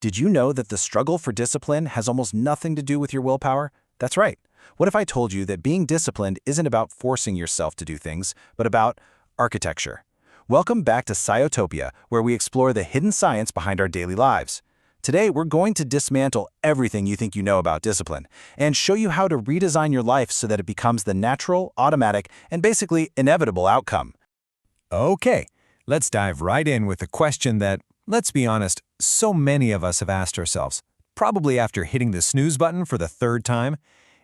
Did you know that the struggle for discipline has almost nothing to do with your willpower? That's right. What if I told you that being disciplined isn't about forcing yourself to do things, but about architecture? Welcome back to Sciotopia, where we explore the hidden science behind our daily lives. Today, we're going to dismantle everything you think you know about discipline and show you how to redesign your life so that it becomes the natural, automatic, and basically inevitable outcome. Okay, let's dive right in with a question that, let's be honest, so many of us have asked ourselves, probably after hitting the snooze button for the third time.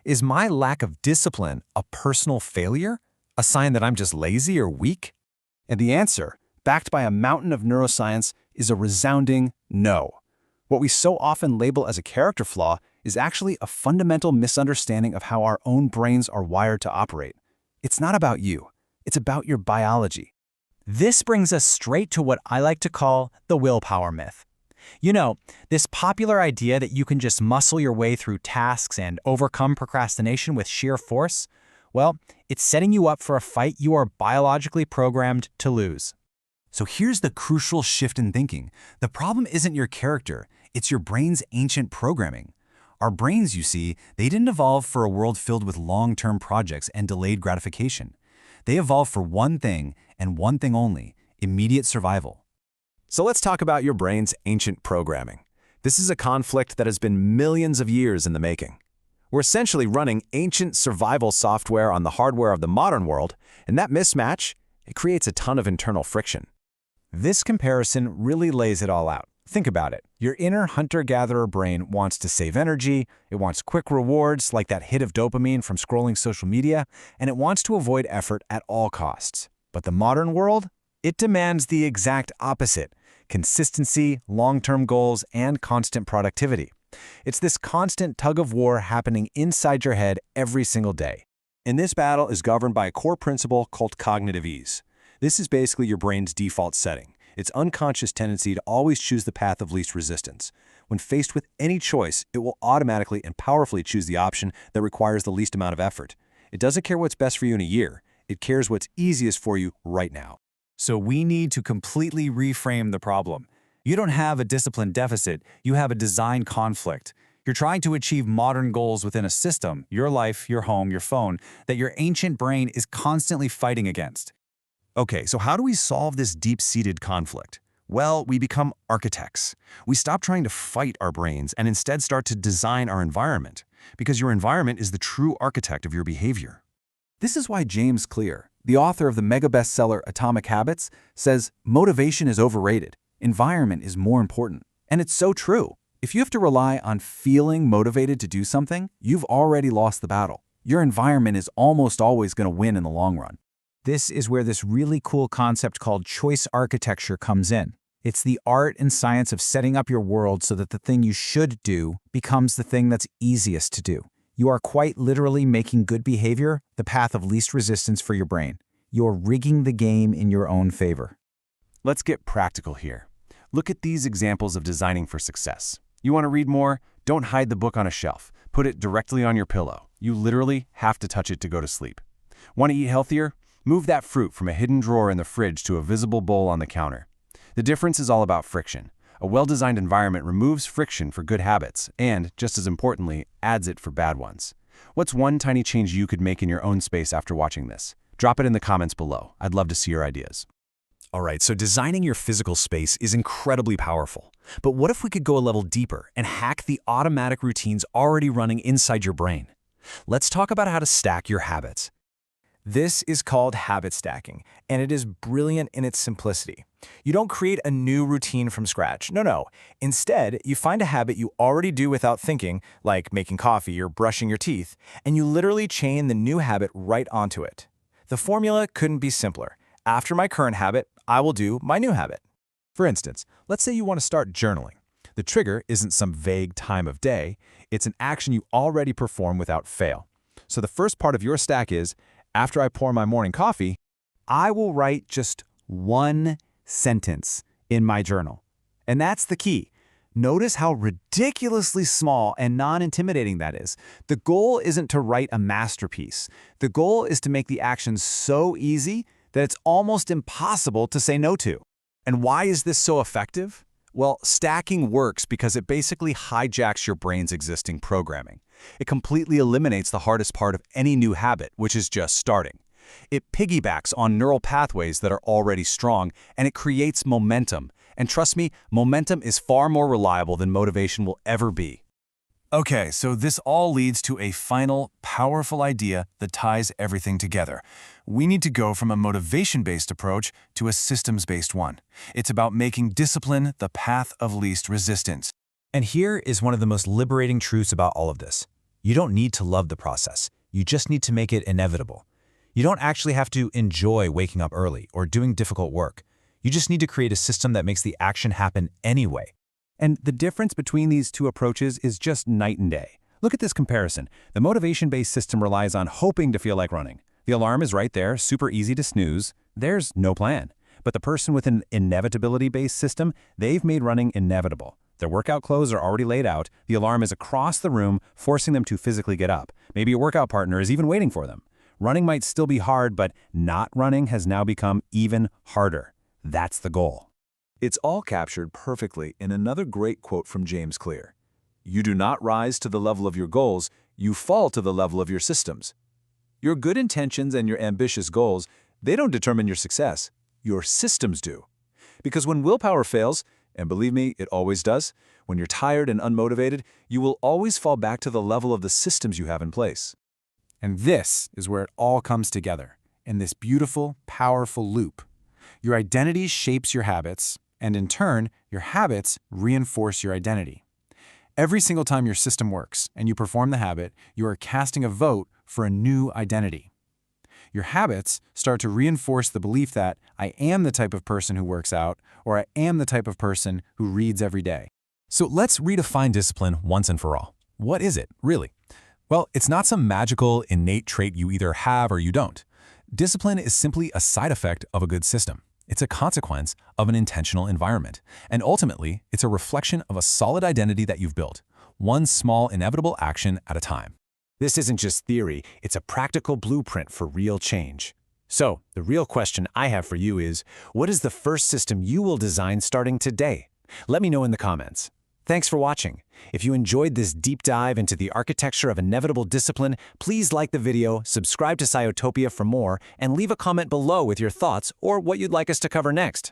Is my lack of discipline a personal failure? A sign that I'm just lazy or weak? And the answer, backed by a mountain of neuroscience, is a resounding no. What we so often label as a character flaw is actually a fundamental misunderstanding of how our own brains are wired to operate. It's not about you. It's about your biology. This brings us straight to what I like to call the willpower myth. You know, this popular idea that you can just muscle your way through tasks and overcome procrastination with sheer force, well, it's setting you up for a fight you are biologically programmed to lose. So here's the crucial shift in thinking. The problem isn't your character, it's your brain's ancient programming. Our brains, you see, they didn't evolve for a world filled with long-term projects and delayed gratification. They evolved for one thing, and one thing only: immediate survival. So let's talk about your brain's ancient programming. This is a conflict that has been millions of years in the making. We're essentially running ancient survival software on the hardware of the modern world, and that mismatch, it creates a ton of internal friction. This comparison really lays it all out. Think about it. Your inner hunter-gatherer brain wants to save energy, it wants quick rewards like that hit of dopamine from scrolling social media, and it wants to avoid effort at all costs. But the modern world? It demands the exact opposite: consistency, long-term goals, and constant productivity. It's this constant tug-of-war happening inside your head every single day. And this battle is governed by a core principle called cognitive ease. This is basically your brain's default setting. Its unconscious tendency to always choose the path of least resistance. When faced with any choice, it will automatically and powerfully choose the option that requires the least amount of effort. It doesn't care what's best for you in a year. It cares what's easiest for you right now. So we need to completely reframe the problem. You don't have a discipline deficit, you have a design conflict. You're trying to achieve modern goals within a system, your life, your home, your phone, that your ancient brain is constantly fighting against. Okay, so how do we solve this deep-seated conflict? Well, we become architects. We stop trying to fight our brains and instead start to design our environment, because your environment is the true architect of your behavior. This is why James Clear, the author of the mega bestseller Atomic Habits, says motivation is overrated. Environment is more important. And it's so true. If you have to rely on feeling motivated to do something, you've already lost the battle. Your environment is almost always going to win in the long run. This is where this really cool concept called choice architecture comes in. It's the art and science of setting up your world so that the thing you should do becomes the thing that's easiest to do. You are quite literally making good behavior the path of least resistance for your brain. You're rigging the game in your own favor. Let's get practical here. Look at these examples of designing for success. You want to read more? Don't hide the book on a shelf. Put it directly on your pillow. You literally have to touch it to go to sleep. Want to eat healthier? Move that fruit from a hidden drawer in the fridge to a visible bowl on the counter. The difference is all about friction. A well-designed environment removes friction for good habits and, just as importantly, adds it for bad ones. What's one tiny change you could make in your own space after watching this? Drop it in the comments below. I'd love to see your ideas. All right, so designing your physical space is incredibly powerful. But what if we could go a level deeper and hack the automatic routines already running inside your brain? Let's talk about how to stack your habits. This is called habit stacking, and it is brilliant in its simplicity. You don't create a new routine from scratch. No. Instead, you find a habit you already do without thinking, like making coffee or brushing your teeth, and you literally chain the new habit right onto it. The formula couldn't be simpler. After my current habit, I will do my new habit. For instance, let's say you want to start journaling. The trigger isn't some vague time of day, it's an action you already perform without fail. So the first part of your stack is, after I pour my morning coffee, I will write just one sentence in my journal. And that's the key. Notice how ridiculously small and non-intimidating that is. The goal isn't to write a masterpiece. The goal is to make the action so easy that it's almost impossible to say no to. And why is this so effective? Well, stacking works because it basically hijacks your brain's existing programming. It completely eliminates the hardest part of any new habit, which is just starting. It piggybacks on neural pathways that are already strong, and it creates momentum. And trust me, momentum is far more reliable than motivation will ever be. Okay, so this all leads to a final, powerful idea that ties everything together. We need to go from a motivation-based approach to a systems-based one. It's about making discipline the path of least resistance. And here is one of the most liberating truths about all of this. You don't need to love the process. You just need to make it inevitable. You don't actually have to enjoy waking up early or doing difficult work. You just need to create a system that makes the action happen anyway. And the difference between these two approaches is just night and day. Look at this comparison. The motivation-based system relies on hoping to feel like running. The alarm is right there, super easy to snooze. There's no plan. But the person with an inevitability-based system, they've made running inevitable. Their workout clothes are already laid out. The alarm is across the room, forcing them to physically get up. Maybe a workout partner is even waiting for them. Running might still be hard, but not running has now become even harder. That's the goal. It's all captured perfectly in another great quote from James Clear. You do not rise to the level of your goals, you fall to the level of your systems. Your good intentions and your ambitious goals, they don't determine your success. Your systems do. Because when willpower fails, and believe me, it always does, when you're tired and unmotivated, you will always fall back to the level of the systems you have in place. And this is where it all comes together, in this beautiful, powerful loop. Your identity shapes your habits, and in turn, your habits reinforce your identity. Every single time your system works and you perform the habit, you are casting a vote for a new identity. Your habits start to reinforce the belief that I am the type of person who works out, or I am the type of person who reads every day. So let's redefine discipline once and for all. What is it, really? Well, it's not some magical, innate trait you either have or you don't. Discipline is simply a side effect of a good system. It's a consequence of an intentional environment. And ultimately, it's a reflection of a solid identity that you've built, one small inevitable action at a time. This isn't just theory, it's a practical blueprint for real change. So, the real question I have for you is, what is the first system you will design starting today? Let me know in the comments. Thanks for watching. If you enjoyed this deep dive into the architecture of inevitable discipline, please like the video, subscribe to Sciotopia for more, and leave a comment below with your thoughts or what you'd like us to cover next.